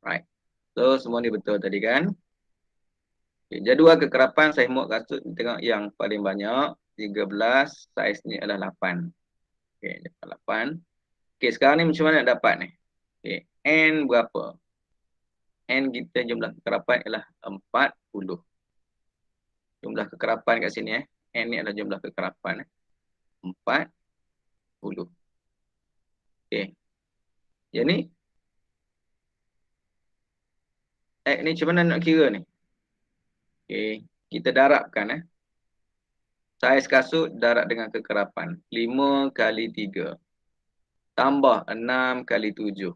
Right. So semua ni betul tadi kan? Okay, jadual kekerapan saiz muat kasut tengok yang paling banyak 13, saiz ni adalah 8. Okey, dapat 8. Okey, sekarang ni macam mana nak dapat ni? Okey, N berapa? N kita jumlah kekerapan ialah 40. Jumlah kekerapan kat sini N ni adalah jumlah kekerapan 40. Okey. Yang ni X ni macam mana nak kira ni? Okey, kita darabkan saiz kasut darab dengan kekerapan 5 kali 3 tambah 6 kali 7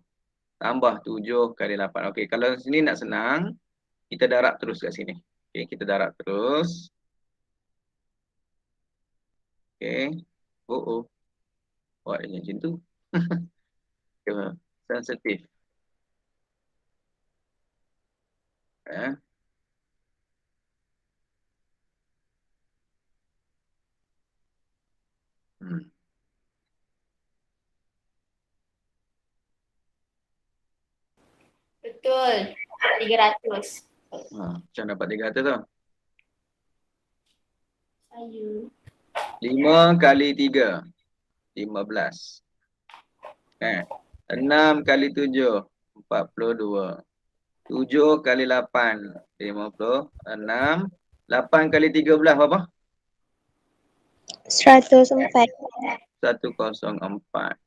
tambah 7 kali 8. Okey, kalau sini nak senang, kita darab terus kat sini. Okey, kita darab terus. Okey. Oh. Buat macam tu. Sensitif. Betul. 300. Macam dapat 300 tu? Saya. 5 kali 3. 15. 6 kali 7. 42. 7 kali 8. 56. 8 kali 13 berapa? 104. 104.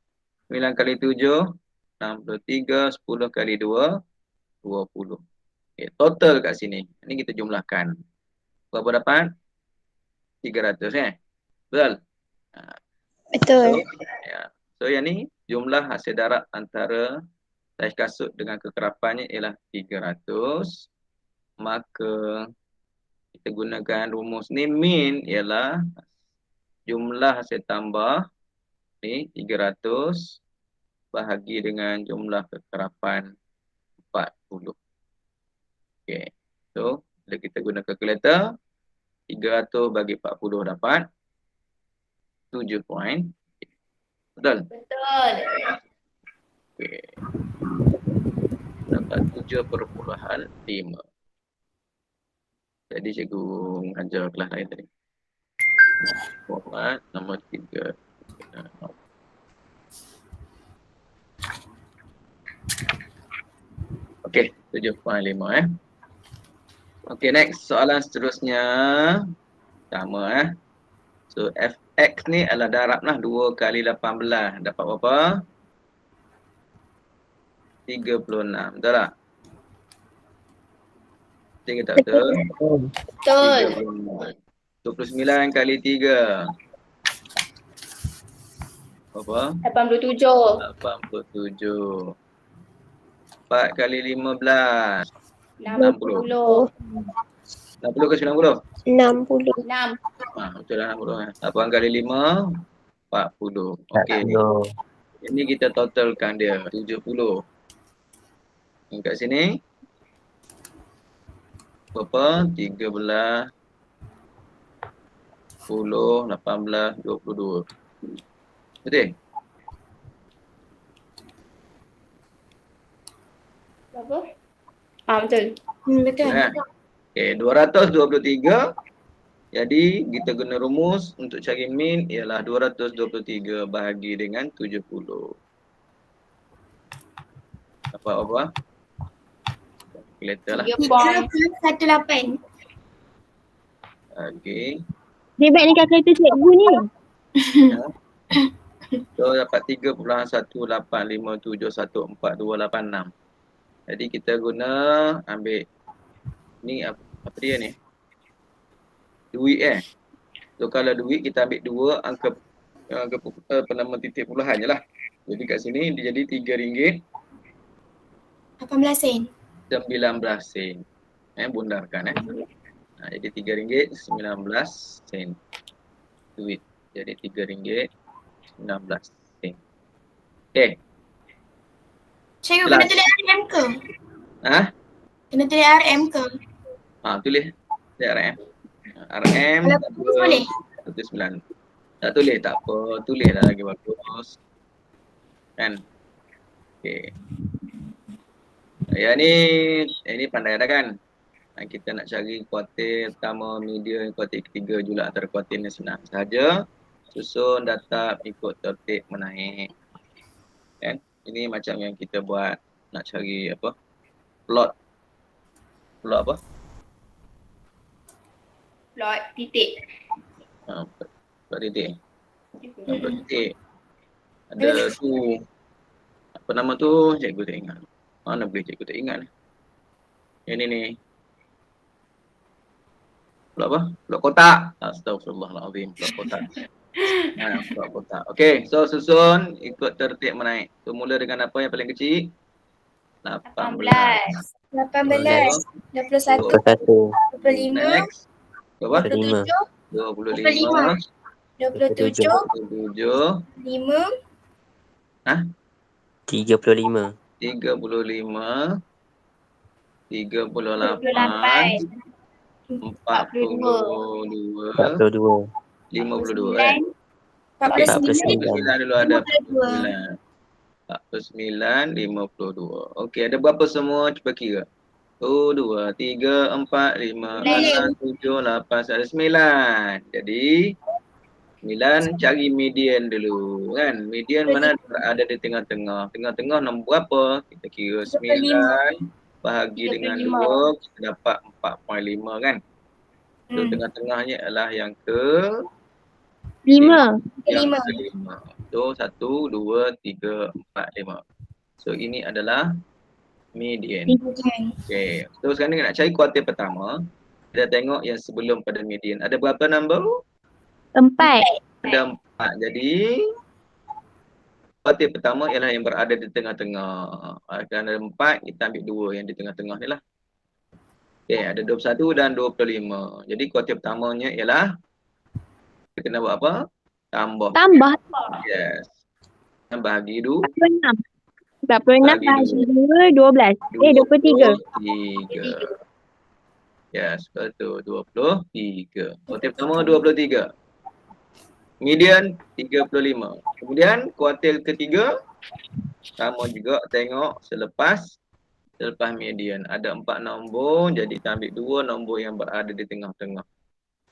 9 kali 7. 63. 10 kali 2. 20. Okay, total kat sini. Ini kita jumlahkan. Berapa dapat? 300 Betul? Betul. So yang ni jumlah hasil darab antara saiz kasut dengan kekerapannya ialah 300. Maka kita gunakan rumus ni, min ialah jumlah hasil tambah ni 300 bahagi dengan jumlah kekerapan 40. Okey. So bila kita guna kalkulator, 300 bagi 40 dapat 7 point. Betul? Betul. Okey. Dapat 7.5. Jadi cikgu mengajar kelas lain tadi. Format nombor 3. Okey, 7.5 Okey, next soalan seterusnya. Sama So fx ni adalah darablah 2 kali 18. Dapat berapa? 36. Betul tak? Betul ke tak betul? Betul. 29 kali 3. Berapa? 87. 87. 4 kali 15. 60. 60 ke 90? 60. 6. Betul lah 60. 8 kali 5. 40. Okey. Ini kita totalkan dia 70. Kat sini berapa? 13, 10, 18, 22. Betul? Berapa? Betul. Betul. Okey, 223. Jadi kita guna rumus untuk cari min ialah 223 bahagi dengan 70. Dapat apa? Kalkulator lah. 3.18. Okey. Dia baik ni kalkulator cikgu ni. So dapat 3.185714286. Jadi kita guna ambil ni apa dia ni? Duit So kalau duit kita ambil 2 angka penama titik puluhan je lah. Jadi kat sini dia jadi RM3 18 sen. 19 sen. Bundarkan jadi RM3 19 duit. Jadi RM3 19 sen. Okey. Cikgu kena tulis RM ke? Kena tulis RM ke? Tulis RM. RM Kalau tulis boleh? 19. Tak tulis tak apa. Tulis lah lagi bagus. Kan? Okey. Yang ni pandai dah kan? Kita nak cari kuartil pertama, median, kuartil ketiga, jumlah antara kuartil ni senang sahaja. Susun data ikut tertib menaik. Kan? Ini macam yang kita buat nak cari apa? Plot. Plot apa? Plot titik. Plot titik. Plot titik. Ada tu. Apa nama tu? Cikgu tak ingat. Mana boleh cikgu tak ingat ni? Yang ni. Plot apa? Plot kotak. Astagfirullahalazim. Plot kotak. Plot kotak. Okey, so susun ikut tertib menaik. So mula dengan apa yang paling kecil? 18. 18, 21, 25, Next. Berapa? 27, 25. 27, 27. 5, 35. 35. 38. 42. 42. 52 kan? 49, 49 dulu ada 49, 52. Okey, ada berapa semua? Cuba kira. 1, 2, 3, 4, 5, 6, 7, 8, ada 9. Jadi 9 cari median dulu kan. Median mana berada di tengah-tengah. Tengah-tengah nombor berapa? Kita kira 9 bahagi dengan 2, kita dapat 4.5 kan. So tengah-tengahnya adalah yang ke 5. yang ke-5. So 1, 2, 3, 4, 5. So ini adalah median. Okey. So sekarang ni nak cari kuartil pertama. Kita tengok yang sebelum pada median. Ada berapa nombor? 4. Ada 4. Jadi kuartil pertama ialah yang berada di tengah-tengah. Kerana ada 4, kita ambil 2 yang di tengah-tengah ni lah. Okey, ada 21 dan 25. Jadi kuartil pertamanya ialah kita nak buat apa? Tambah. Yes. Dan bahagi 2. 46 bahagi 2, 12. 23. 23. Yes, betul. 23. Kuartil pertama 23. Median 35. Kemudian kuartil ketiga sama juga tengok selepas median. Ada 4 nombor, jadi kita ambil 2 nombor yang berada di tengah-tengah.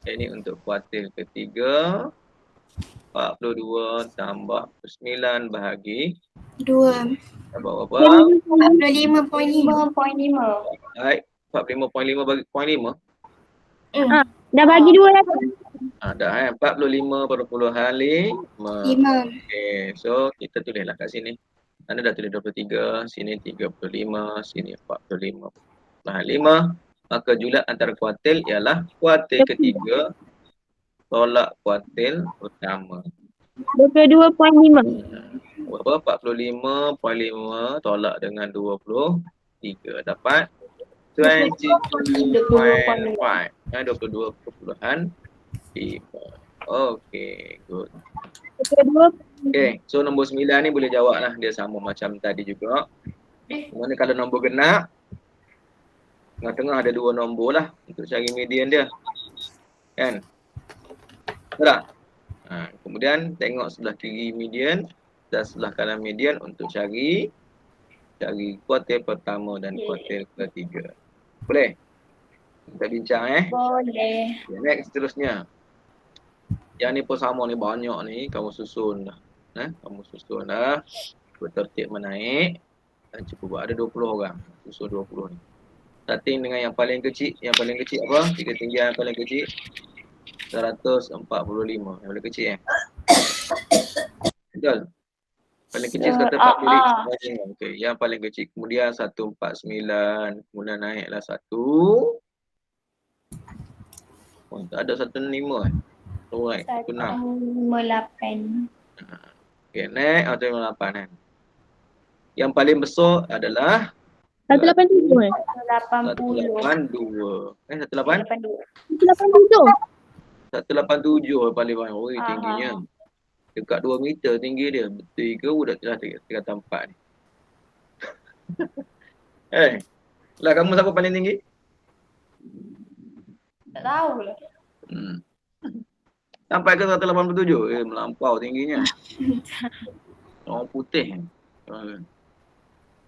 Ini untuk kuartil ketiga. 42 tambah 9 bahagi 2, dapat berapa? 45.5. Baik, 45.5 bagi 0.5. Dah bagi 2 dah. Dah 45.5. 5. Okey, so kita tulislah kat sini. Anda dah tulis 23, sini 35, sini 45.5. Maka julat antara kuartil ialah kuartil ketiga tolak kuartil utama. 22.5. Berapa? 45.5 tolak dengan 23 dapat 22.5. 22.5. Okey, good. Okey, so nombor 9 ni boleh jawab lah. Dia sama macam tadi juga. Mana kalau nombor genap, tengah-tengah ada 2 nombor lah untuk cari median dia. Kan? Betul tak? Kemudian tengok sebelah kiri median dan sebelah kanan median untuk cari kuartil pertama dan kuartil ketiga. Boleh? Kita bincang Boleh. Okay, next seterusnya. Yang ni pun sama ni, banyak ni kamu susun dah. Kamu susun dah. Bertertib menaik. Dan cukup buat ada 20 orang. Susun 20 ni. Starting dengan yang paling kecil. Yang paling kecil apa? Ketinggian yang paling kecil 145. Yang paling kecil Betul? Paling kecil 145. Okey, yang paling kecil. Kemudian 149. Kemudian naiklah 1. Oh, tak ada 105 Alright, 158. Okay, next 158 kan. Yang paling besar adalah 180. 182. 182. 187 paling banyak. Oh, tingginya. Dekat 2 meter tinggi dia. Betul ke budak tingkat 4 ni? Lah kamu siapa paling tinggi? Tak tahu lah. Sampai ke 187? Melampau tingginya. Orang putih.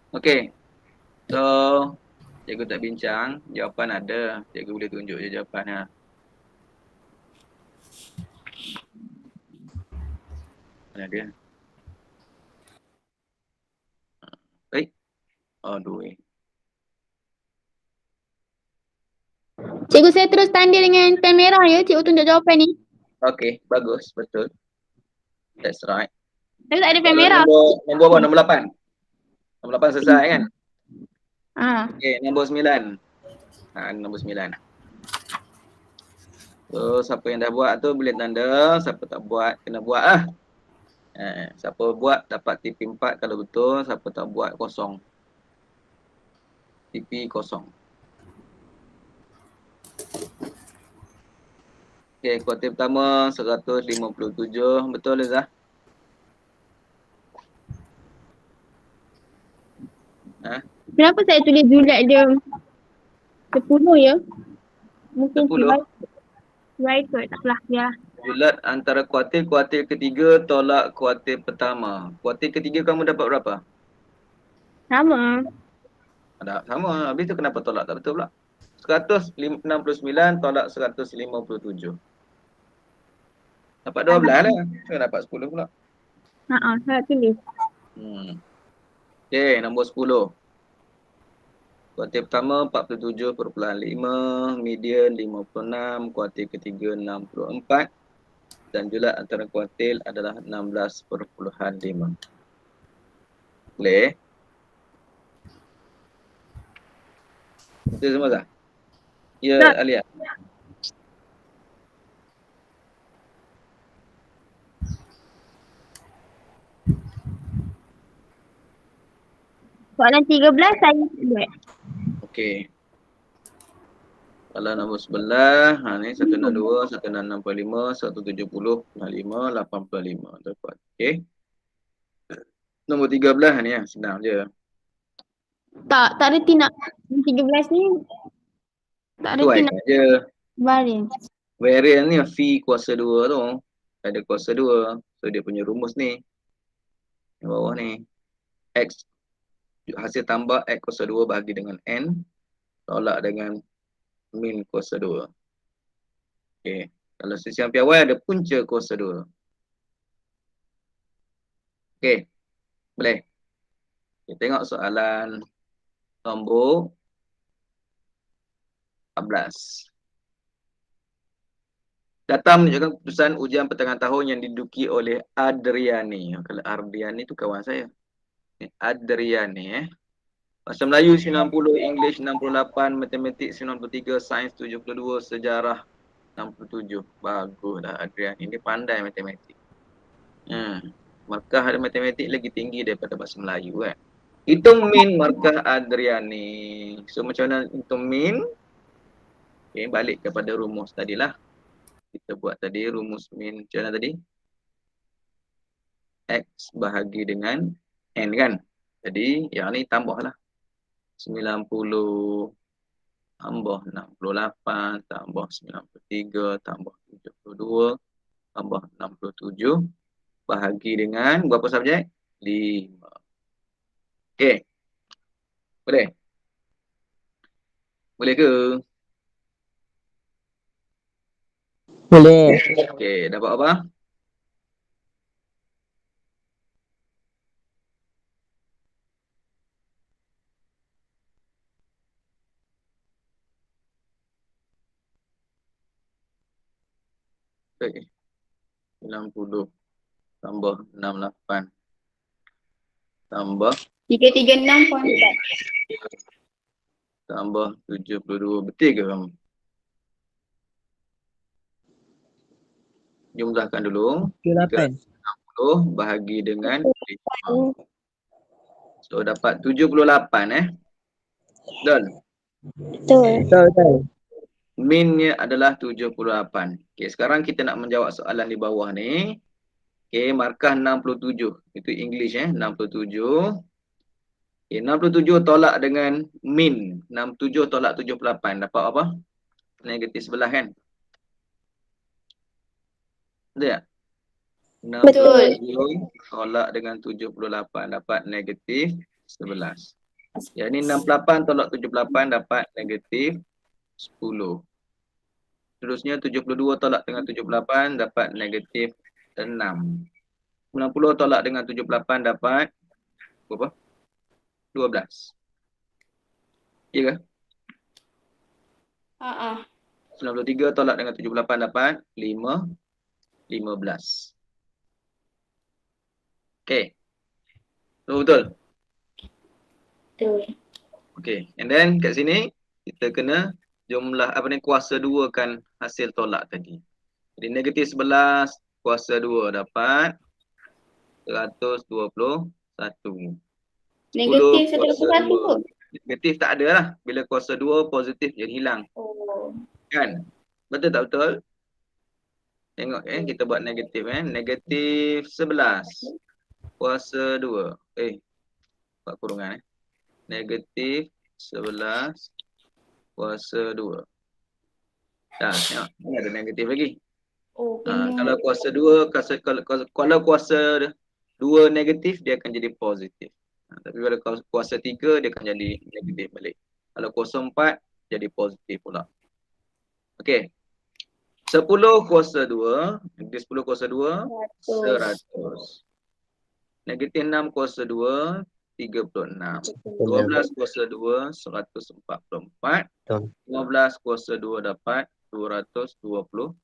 Okey. So, cikgu tak bincang, jawapan ada. Cikgu boleh tunjuk je jawapannya. Mana dia? Baik. Aduh. Cikgu, saya terus tanda dengan pen merah ya, cikgu tunjuk jawapan ni. Okey, bagus. Betul. That's right. Saya tak ada pen Soalan merah. nombor apa? Nombor 8. Nombor 8 selesai kan? Okey, nombor 9. Nombor 9. So, siapa yang dah buat tu boleh tanda, siapa tak buat kena buat lah. Siapa buat dapat TP 4 kalau betul, siapa tak buat kosong. TP kosong. Okey, kuartil pertama 157, betul Liza? Kenapa saya tulis julat dia 10 ya? Mungkin 10. right kot, taklah ya. Bulat antara kuartil ketiga tolak kuartil pertama. Kuartil ketiga kamu dapat berapa? Sama. Ada sama. Habis tu kenapa tolak tak betul pula? 169 tolak 157. Dapat 12 lah. Kenapa dapat 10 pula? Saya tulis. Okey, nombor 10. Kuartil pertama 47.5, median 56, kuartil ketiga 64 dan julat antara kuartil adalah 16.5. Boleh? Betul semua tak? Ya, Alia. Soalan 13 saya buat. Okey. Kalau nombor 11, ni 162, 1665, 170, 65, 85. Dapat. Okey. Nombor 13 ni senang je. Tak ada tindak. 13 ni tak ada tindak. Je. Variance. Variance ni V kuasa 2 tu. Ada kuasa 2. So dia punya rumus ni. Yang bawah ni. X. Hasil tambah X kuasa 2 bahagi dengan N. Tolak dengan min kuasa 2. Okey. Kalau sisi yang piawai ada punca kuasa 2. Okey. Boleh. Kita tengok soalan nombor 14. Data menunjukkan keputusan ujian pertengahan tahun yang diduduki oleh Adriani. Kalau Adriani tu kawan saya. Adriani Bahasa Melayu 90, English 68, Matematik 93, Sains 72, Sejarah 67. Baguslah Adriani. Dia pandai matematik. Markah ada matematik lagi tinggi daripada bahasa Melayu kan. Hitung min markah Adriani. So macam mana hitung min? Okay, balik kepada rumus tadilah. Kita buat tadi rumus min macam mana tadi? X bahagi dengan N kan? Jadi yang ni tambahlah. 90 tambah 68 tambah 93 tambah 72 tambah 67 bahagi dengan berapa subjek? 5. Okey. Boleh? Boleh ke? Boleh. Okey, dapat apa? Okay. 90 tambah 68 tambah 336.4 tambah 72. Betul ke kamu? Jumlahkan dulu. 78. 60 bahagi dengan 5. So dapat 78 Betul? Betul. Minnya adalah 78. Okey, sekarang kita nak menjawab soalan di bawah ni. Okey, markah 67. Itu English 67. Okey, 67 tolak dengan min. 67 tolak 78. Dapat apa? Negatif 11 kan? Betul tak? 67 tolak dengan 78. Dapat negatif 11. Ya, ini 68 tolak 78 dapat negatif 10. Seterusnya 72 tolak dengan 78 dapat negatif 6. 90 tolak dengan 78 dapat berapa? 12. Ya ke? 93 tolak dengan 78 dapat 15. Okay. So, betul? Betul. Okay. And then kat sini kita kena jumlah kuasa 2 kan hasil tolak tadi. Jadi negatif 11 kuasa 2 dapat 121. Negatif 10 kuasa 121 2. kot. Negatif tak ada lah. Bila kuasa 2 positif jadi hilang. Oh. Kan? Betul tak betul? Tengok kita buat negatif Negatif 11 kuasa 2. Buat kurungan Negatif 11 kuasa 2. Dah, tengok. Ini ada negatif lagi. Oh, Kalau kuasa 2, kalau kuasa 2 negatif, dia akan jadi positif. Tapi kalau kuasa 3, dia akan jadi negatif balik. Kalau kuasa 4, jadi positif pula. Okey. 10 kuasa 2, negatif 10 kuasa 2, 100. Negatif 6 kuasa 2, 36. 12 kuasa 2, 144. 15 kuasa 2 dapat 225.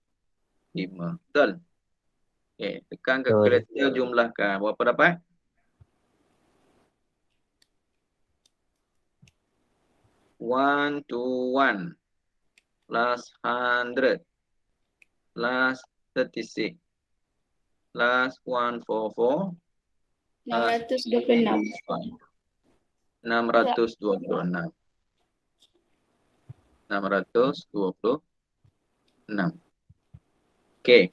Betul? Okay, tekan kalkulator, jumlahkan. Berapa dapat? One to one plus 100 plus 36 plus 144 626. 626. 626. Okey.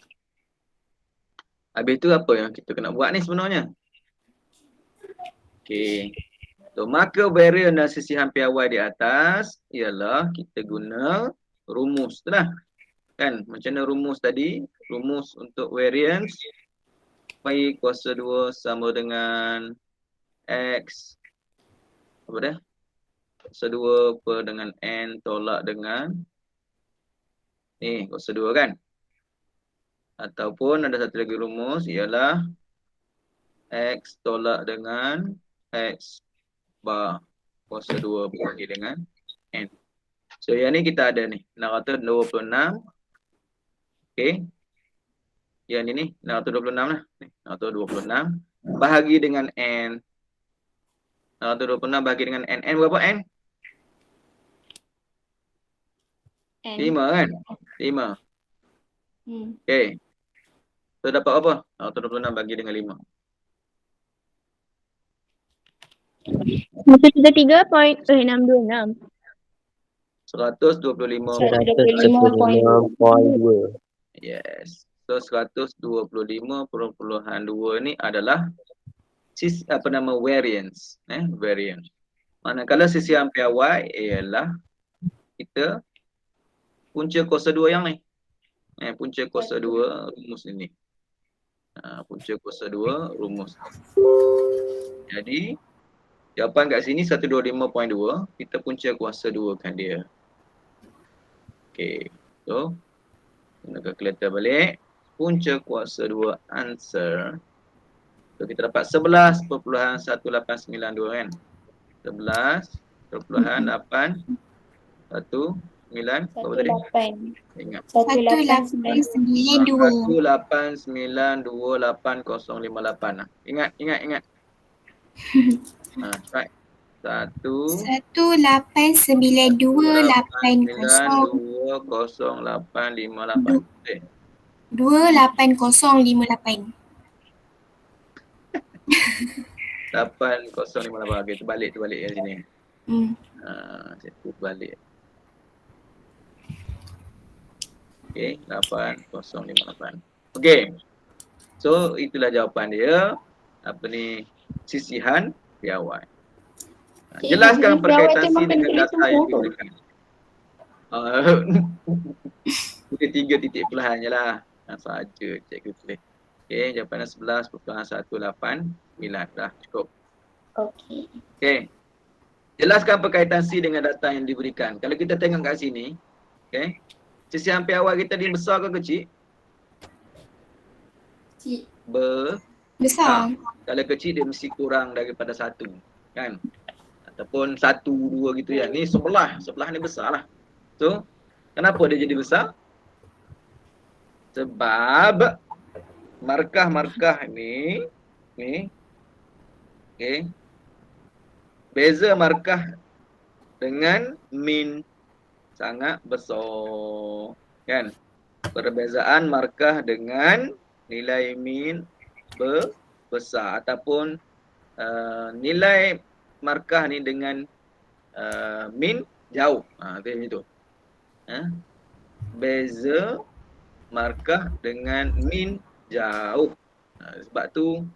Habis tu apa yang kita kena buat ni sebenarnya? Okey. So, maka varian dan sisihan piawai di atas ialah kita guna rumus tu lah. Kan? Macam mana rumus tadi? Rumus untuk variance pi kuasa 2 sama dengan X apa dah? Kuasa 2 per dengan N tolak dengan ni kuasa 2 kan? Ataupun ada satu lagi rumus ialah X tolak dengan X bar kuasa 2 bagi dengan N. So yang ni kita ada ni 626. Okey. Yang ni 626 lah. 626 bahagi dengan N. 626 bahagi dengan N. N berapa N? 5 kan? 5. Okey. So dapat apa? 626 bagi dengan 5. 133.626. 125.2. Yes. So 125.2 ni adalah variance, variance. Manakala sisihan piawai ialah kita punca kuasa 2 yang ni. Punca kuasa 2 rumus ini. Punca kuasa 2 rumus. Jadi jawapan kat sini 125.2, kita punca kuasa 2 kan dia. Okey. So guna kalkulator balik, punca kuasa 2 answer. So kita dapat 11.1892 kan. 11.819 berapa tadi? Ingat. 18928.058. Ingat. Right. 18928.058. 28058. 8058. Okey, terbalik kat sini. Saya balik. Okey, 8058. Okey. So itulah jawapan dia. Sisihan piawai. Jelaskan perkaitan C dengan data yang diberikan. Tiga titik pelahan je lah. Saja cikgu tulis. Okey, jawapannya 11.189. Dah cukup. Okey. Okey. Jelaskan perkaitan C dengan data yang diberikan. Kalau kita tengok kat sini, okay, sisi hampir awal kita ni besar ke kecil? Besar. Kalau kecil dia mesti kurang daripada 1, kan? Ataupun 1, 2 gitu ya. Ni sebelah ni besar lah. So, kenapa dia jadi besar? Sebab markah-markah ni, okay, beza markah dengan min sangat besar, kan? Perbezaan markah dengan nilai min besar ataupun nilai markah ni dengan min jauh. Itu. Beza markah dengan min jauh. Sebab tu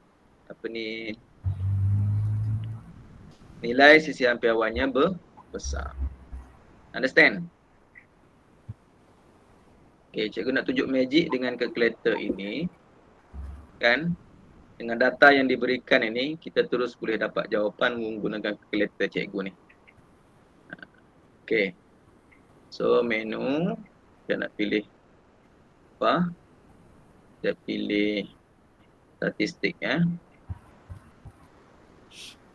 nilai sisi hampir awalnya besar. Understand? Okay, cikgu nak tunjuk magic dengan kalkulator ini. Kan? Dengan data yang diberikan ini, kita terus boleh dapat jawapan menggunakan kalkulator cikgu ni. Okay. So, menu. Kita nak pilih apa? Kita pilih statistik ya.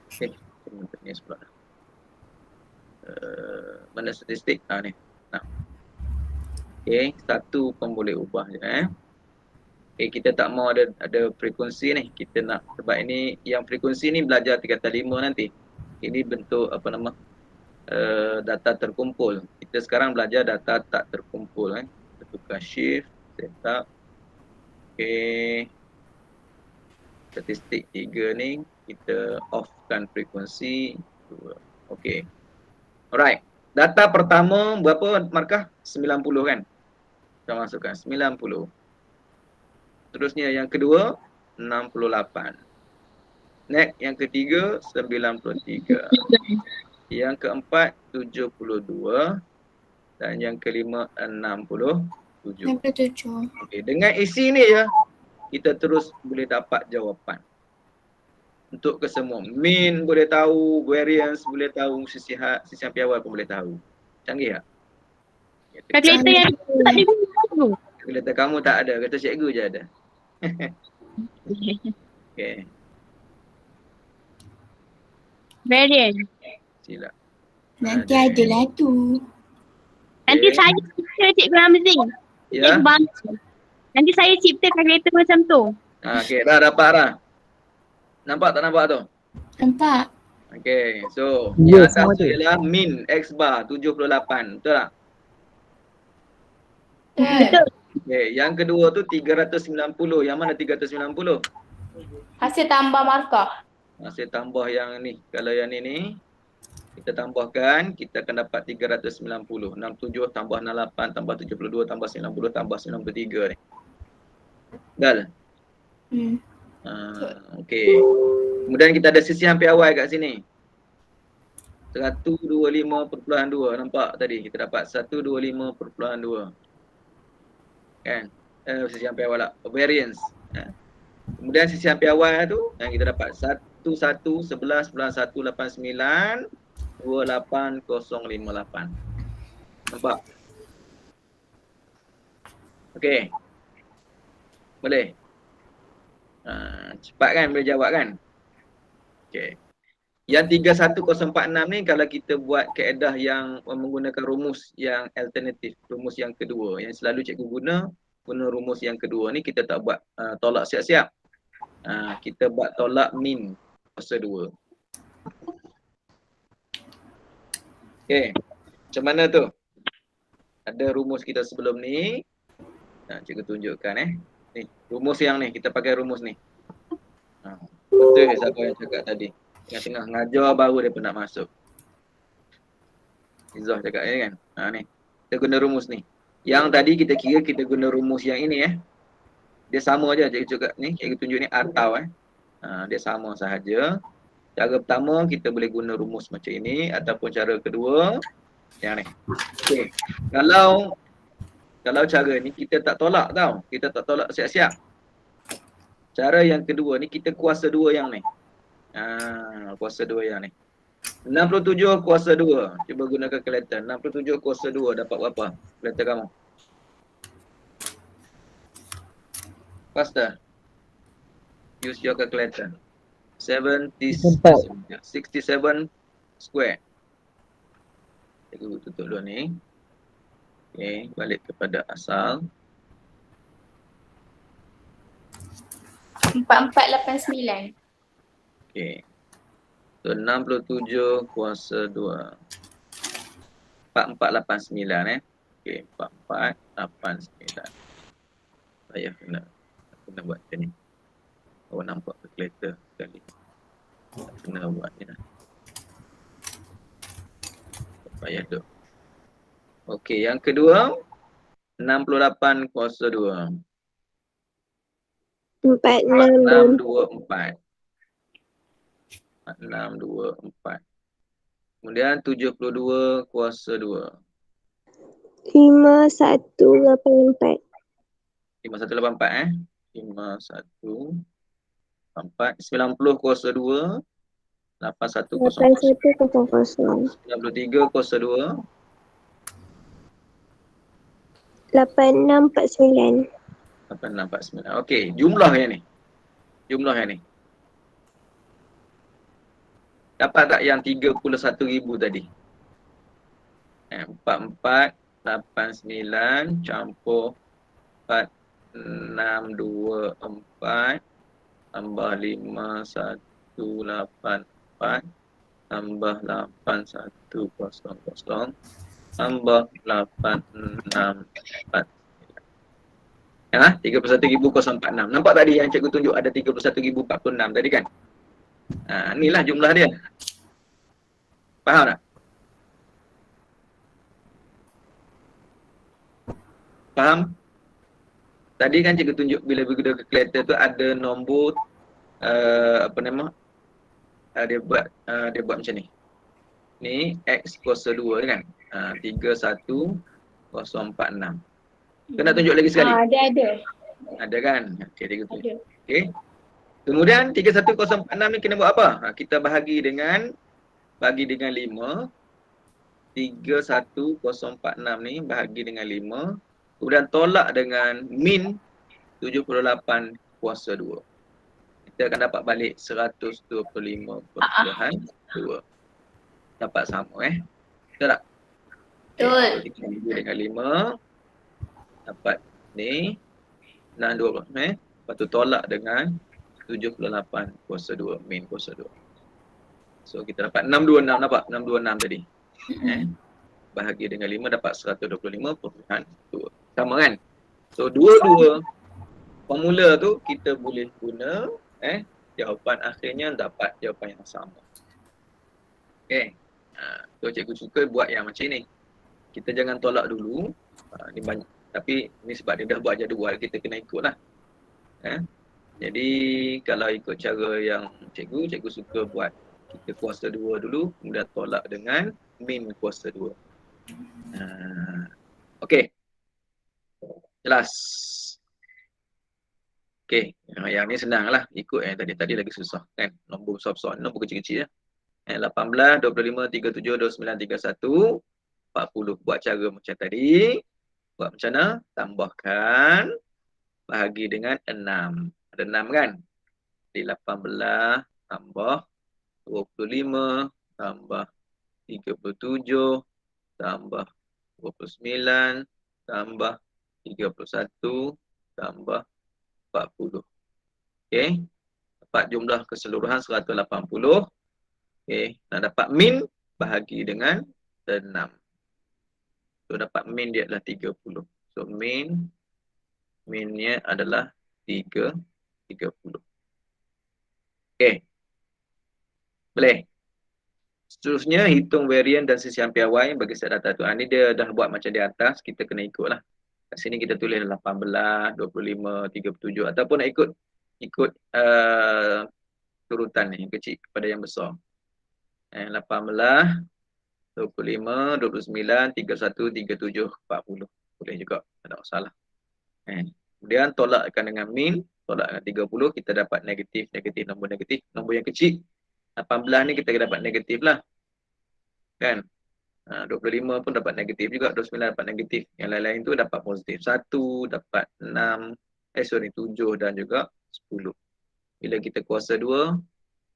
Okay. Ni sebelah. Mana statistik? Ni. Okay, satu pun boleh ubah je Okay, kita tak mau ada frekuensi ni. Kita nak, sebab ini yang frekuensi ni belajar tingkatan 5 nanti. Ini bentuk data terkumpul. Kita sekarang belajar data tak terkumpul Kita tukar shift, setup. Okay. Statistik 3 ni kita offkan frekuensi. Okay. Alright. Data pertama berapa markah? 90 kan? Kita masukkan 90. Terusnya yang kedua 68. Next yang ketiga 93. Yang keempat 72 dan yang kelima 67. Okey, dengan isi ni je kita terus boleh dapat jawapan. Untuk kesemua. Min boleh tahu, variance boleh tahu, sisi hampir awal pun boleh tahu. Canggih tak? Kalkulator yang tak ada guna. Kalkulator kamu tak ada, kata cikgu je ada. Okay. Variant. Silap. Nanti adalah tu. Nanti saya cipta Cikgu Hamzin. Ya. Cikgu bantu. Nanti saya cipta kalkulator macam tu. Okay, dah dapat dah. Nampak tak nampak tu? Nampak? Okay, so Ya, yang atas semua tu tu. ialah min X bar 78. Betul tak? Betul. Okay, yang kedua tu 390. Yang mana 390? Hasil tambah markah. Masih tambah yang ni. Kalau yang ni kita tambahkan, kita akan dapat 390. 67 tambah 68 tambah 72 tambah 90 tambah 93 ni. Gal? Okey. Kemudian kita ada sisi hampir awal kat sini. 125.2. Nampak tadi kita dapat 125.2. Kan? Sisi hampir awal lah. Variance. Kemudian sisi hampir awal tu kita dapat 11.11.189 28058. Nampak? Okey. Boleh? Cepat kan boleh jawab kan? Okey. Yang 31046 ni kalau kita buat kaedah yang menggunakan rumus yang alternatif, rumus yang kedua yang selalu cikgu guna rumus yang kedua ni, kita tak buat tolak siap-siap. Kita buat tolak min kuasa 2. Okey. Macam mana tu? Ada rumus kita sebelum ni. Cikgu tunjukkan Ni, rumus yang ni, kita pakai rumus ni. Betul siapa yang cakap tadi. Tengah-tengah ngajar baru dia pun nak masuk. Izzah cakap ni kan. Ni. Kita guna rumus ni. Yang tadi kita kira kita guna rumus yang ini Dia sama aja cikgu cakap ni, cikgu tunjuk ni atau dia sama sahaja. Cara pertama kita boleh guna rumus macam ini ataupun cara kedua yang ni. Okey. Kalau cara ni kita tak tolak tau. Kita tak tolak siap-siap. Cara yang kedua ni kita kuasa 2 yang ni. Kuasa 2 yang ni. 67 kuasa 2. Cuba gunakan kalkulator. 67 kuasa 2 dapat berapa? Kalkulator kamu. Faster. Use your calculator. 67 square. Cikgu tutup dulu ni. Okey, balik kepada asal. 4489. Okey. So 67 kuasa 2. 4489 Okey, 4489. Saya kena buat macam ni. Awak nampak calculator sekali. Kena buat ni lah. Payah tu. Okey, yang kedua 68 kuasa 2. 4624. 4624. Kemudian 72 kuasa 2. 5184. 5184 5184. 90 kuasa 2. 8100. 8100. 93 kuasa 2. 8649. 8649. Okey, jumlah yang ni. Jumlah yang ni. Dapat tak yang 31,000 tadi? 4489 campur 4624 tambah 5184 tambah 8100 tambah 8649. Ya, 31,046. Nampak tadi yang cikgu tunjuk ada 31,046 tadi kan? Inilah jumlah dia. Faham tak? Faham? Tadi kan cikgu tunjuk bila guna calculator tu ada nombor apa nama? Dia buat macam ni. Ni X kuasa 2 kan? 31046. Kau nak tunjuk lagi sekali? Ada. Ada kan? Okey, cikgu tunjuk. Ada. Okey. Kemudian 31046 ni kena buat apa? Kita bahagi dengan 5. 31046 ni bahagi dengan 5. Kemudian tolak dengan min 78 kuasa 2. Kita akan dapat balik 125.2. Dapat sama Betul tak? Betul. Kita bahagi dengan 5. Dapat ni 62 Lepas tu tolak dengan 78 kuasa 2, min kuasa 2. So kita dapat 626, nampak? 626 tadi. Bahagi dengan 5 dapat 125.2. Sama kan? So dua-dua formula tu kita boleh guna jawapan akhirnya dapat jawapan yang sama. Okey. So cikgu suka buat yang macam ni. Kita jangan tolak dulu. Ni banyak. Tapi ni sebab dia dah buat jadual, kita kena ikutlah. Jadi kalau ikut cara yang cikgu suka buat, kita kuasa 2 dulu, kemudian tolak dengan min kuasa 2. Okey. Jelas. Okey, yang ni senang lah. Ikut tadi lagi susah kan. Nombor besar-besar, nombor kecil-kecil 18, 25, 37, 29, 31, 40. Buat cara macam tadi. Buat macam mana? Tambahkan, bahagi dengan 6. Ada 6 kan? Jadi 18 tambah 25 tambah 37 tambah 29 tambah 31 tambah 40. Okey. Dapat jumlah keseluruhan 180. Okey. Nak dapat min, bahagi dengan 6. So dapat min dia adalah 30. So minnya adalah 30. Okey. Boleh. Seterusnya hitung varian dan sisi ampere Y bagi set data tu. Ni dia dah buat macam di atas, kita kena ikutlah. Kat sini kita tulis 18, 25, 37 ataupun nak ikut turutan ni, yang kecil kepada yang besar. 18, 25, 29, 31, 37, 40. Boleh juga, tak ada masalah. Kemudian tolakkan dengan min, tolak dengan 30, kita dapat negatif, nombor negatif. Nombor yang kecil, 18 ni kita dapat negatif lah. kan. 25 pun dapat negatif juga, 29 dapat negatif. Yang lain-lain tu dapat positif. 1 dapat 6, 7 dan juga 10. Bila kita kuasa 2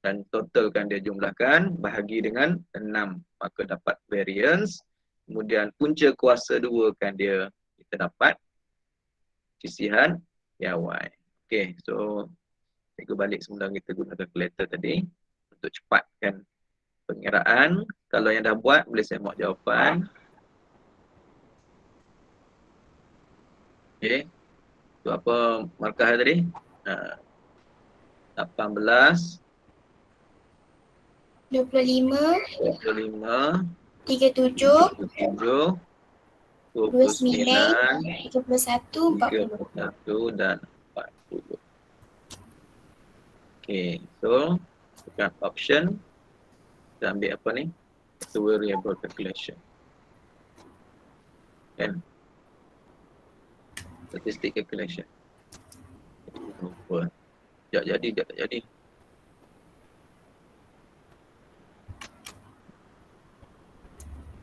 dan totalkan dia jumlahkan, bahagi dengan 6, maka dapat variance. Kemudian punca kuasa 2 kan dia, kita dapat sisihan piawai. Okey, so cikgu balik semula kita guna kalkulator tadi untuk cepatkan pengiraan. Kalau yang dah buat, boleh saya buat jawapan. Okey, tu apa markah tadi? 18, 25, 25, 37, 37, 29, 29, 31, 40. 31 dan 40. Okey, so tekan option. Kita ambil apa ni? Satu variable calculation. Kan? Statistic calculation. Lupa. Tak jadi, tak jadi.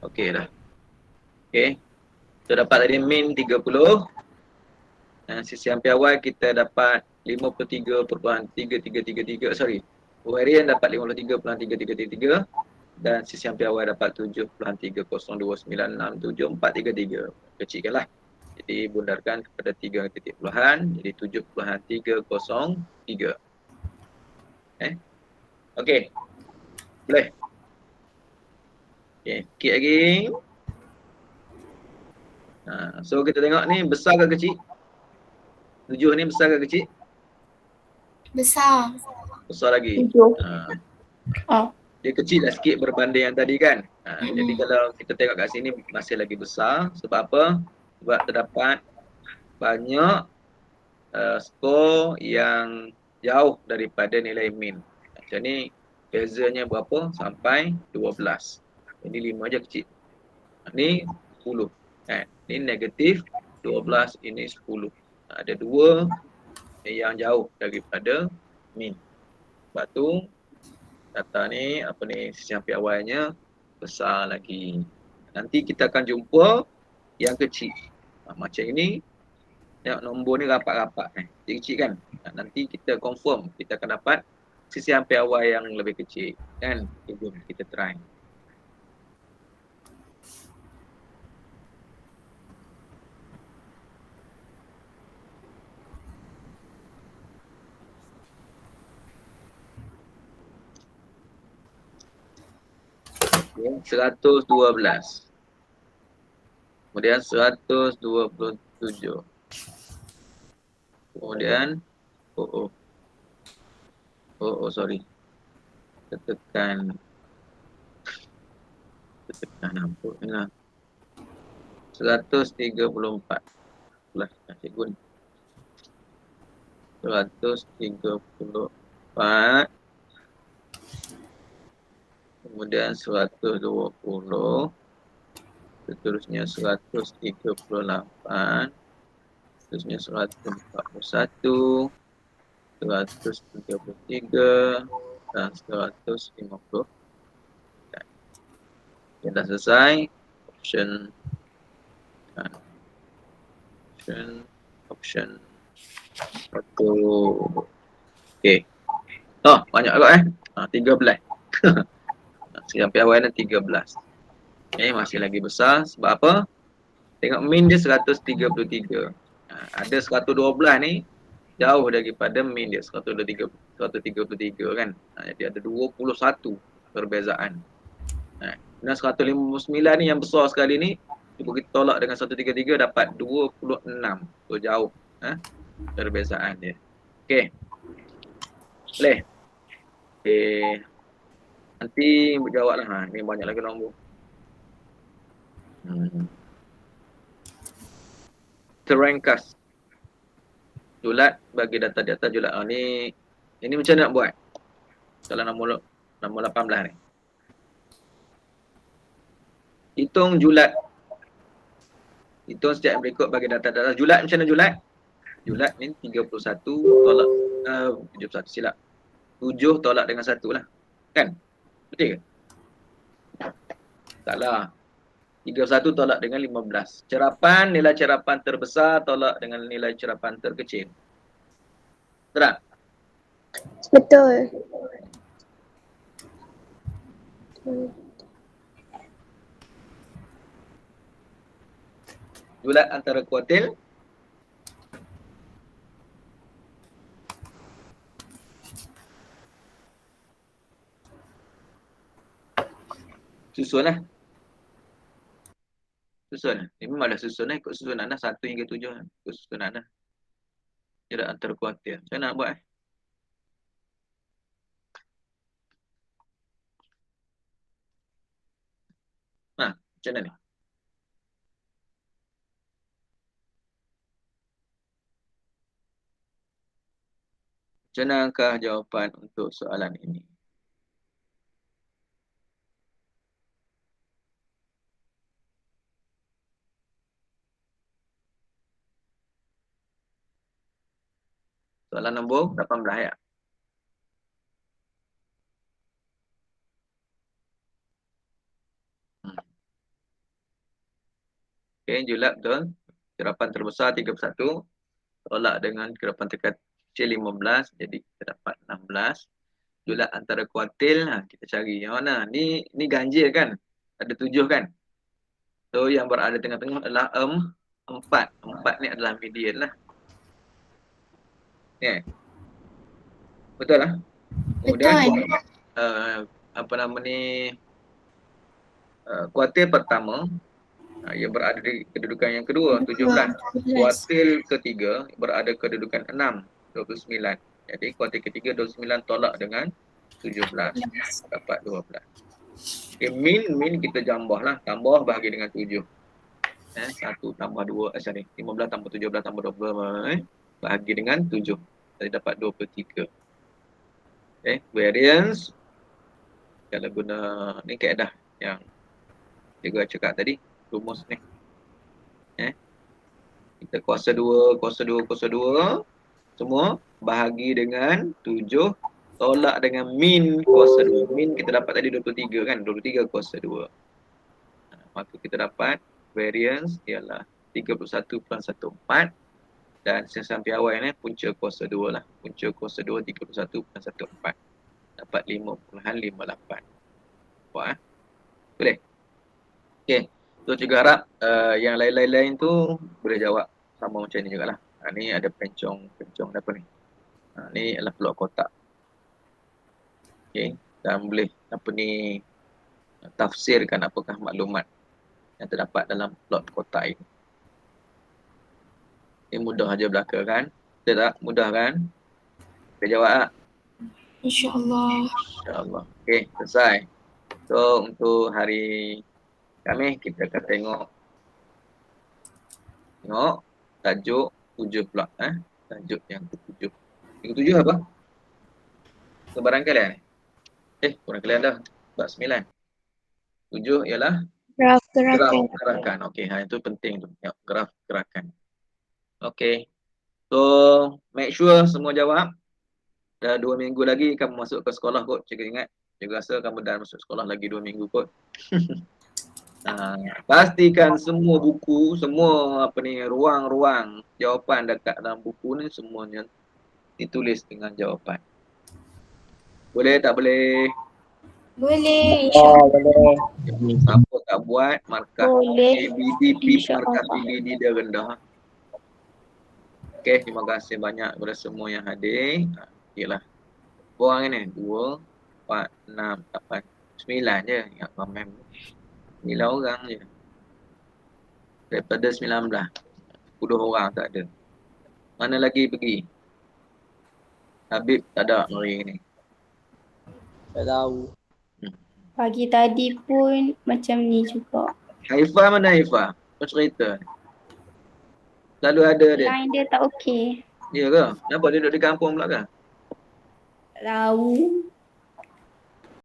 Okey dah. Okey. Kita dapat tadi min 30. Sisihan piawai kita dapat 53.3333. Sorry. Varian dapat 53.3333 dan sisihan piawai dapat 7.30296743. Kecilkanlah. Jadi bundarkan kepada 3 titik puluhan, jadi 7.303. Okey. Boleh. Okey, sikit lagi. So kita tengok ni besar ke kecil? 7 ni besar ke kecil? Besar. Besar lagi. 7. Dia kecil lah sikit berbanding yang tadi kan. Jadi kalau kita tengok kat sini masih lagi besar. Sebab apa? Sebab terdapat banyak skor yang jauh daripada nilai min. Macam ni bezanya berapa? Sampai 12. Ini 5 je kecil. Ni 10. Ni negatif 12, ini 10. Ada 2 yang jauh daripada min. Sebab tu data ni sisihan piawainya besar lagi. Nanti kita akan jumpa yang kecil. Macam ini, tengok nombor ni rapat-rapat kecil kan. Nanti kita confirm kita akan dapat sisihan piawai yang lebih kecil kan. Jom kita try. Okay, 112. Kemudian 127. Kemudian sorry. Tekan apa ni lah. 134. Lah cikgu ni. 134. Kemudian 120. Seterusnya 138. Seterusnya 141. 133 dan 150. Yang dah selesai. Option 1. Okey. Banyak agak 13. Sisihan piawai ni 13. Masih lagi besar. Sebab apa? Tengok min dia 133. Ada 112 ni jauh daripada min dia 133 kan. Jadi ada 21 perbezaan. Dan 159 ni yang besar sekali ni, cuba kita tolak dengan 133 dapat 26. So jauh perbezaan dia. Okey. Boleh. Okey. Nanti jawablah. Ni banyak lagi nombor. Terangkas. Julat bagi data-data julat. Ini macam nak buat? Kalau nombor 18 ni. Hitung julat. Hitung setiap yang berikut bagi data-data. Julat macam mana julat? Julat ni 31 tolak 71 silap. 7 tolak dengan 1 lah. Kan? Betul ke? Salah. 31 tolak dengan 15. Cerapan, nilai cerapan terbesar tolak dengan nilai cerapan terkecil. Betul tak? Betul. Bulat antara kuartil. Susun lah. Susun. Ini memang dah susun lah. Ikut susunan lah. 1 hingga 7 lah. Ikut susunan lah. Bulat antara kuartil. Macam mana nak buat? Macam mana ni? Macam manakah jawapan untuk soalan ini? Soalan nombor 18 ya. Okey, julap betul. Kerapan terbesar 31. Tolak dengan kerapan terkecil 15. Jadi kita dapat 16. Julap antara kuartil, kita cari yang mana. Ni ganjil kan? Ada 7 kan? So yang berada tengah-tengah adalah 4. 4 ni adalah median lah. Ni. Betul lah? Kemudian, apa nama ni, kuartil pertama yang berada di kedudukan yang kedua 17. Kuartil ketiga berada kedudukan 6 29. Jadi kuartil ketiga 29 tolak dengan 17 dapat 12. Okay, min kita jambahlah, tambah bahagi dengan 7. 1 tambah 2 15 tambah 17 tambah 12 bahagi dengan 7. Jadi dapat 23. Okay, variance kalau guna ni kaedah yang cikgu cakap tadi, rumus ni. Kita kuasa 2 semua bahagi dengan 7 tolak dengan min kuasa 2. Min kita dapat tadi 23 kan? 23 kuasa 2. Maka kita dapat variance ialah 31.14 dan sesiam piawai ni punca kuasa 2 lah. Punca kuasa 2 31.14. Dapat 5.58. Buat boleh? Okey. So cikgu harap yang lain-lain tu boleh jawab sama macam ni jugalah. Ni ada pencong apa ni? Ni adalah plot kotak. Okey, dan boleh apa ni tafsirkan apakah maklumat yang terdapat dalam plot kotak ini. Ini mudah aja belaka kan? Betul tak? Mudah kan? Kita jawab tak? InsyaAllah. InsyaAllah. Okey, selesai. So untuk hari kami kita akan tengok tajuk 7 pula. Tajuk yang ke-7. Yang ke-7 apa? Sebarang kalian? Kurang kalian dah. Bab 9. 7 ialah Graf graf gerakan. gerakan. Okey, itu penting tu. Ya, graf gerakan. Okey. So, make sure semua jawab. Dah 2 minggu lagi kamu masuk ke sekolah kot. Cikgu ingat. Cikgu rasa kamu dah masuk sekolah lagi 2 minggu kot. Pastikan semua buku, semua ruang-ruang jawapan dekat dalam buku ni semuanya ditulis dengan jawapan. Boleh tak boleh? Boleh. boleh. Siapa tak buat, markah Boleh. ABDP, markah PBD dia rendah. Okey, terima kasih banyak kepada semua yang hadir. Okeylah. Borang ni 2, 4, 6, 8, 9 je. Ingat komen. 9 orang je. Daripada 19. 10 orang tak ada. Mana lagi pergi? Habib tak ada hari ni. Tak tahu. Pagi tadi pun macam ni juga. Haifah mana Haifah? Kau cerita. Selalu ada dia. Line dia tak okey. Ya ke? Kenapa dia duduk di kampung pula ke? Tak tahu.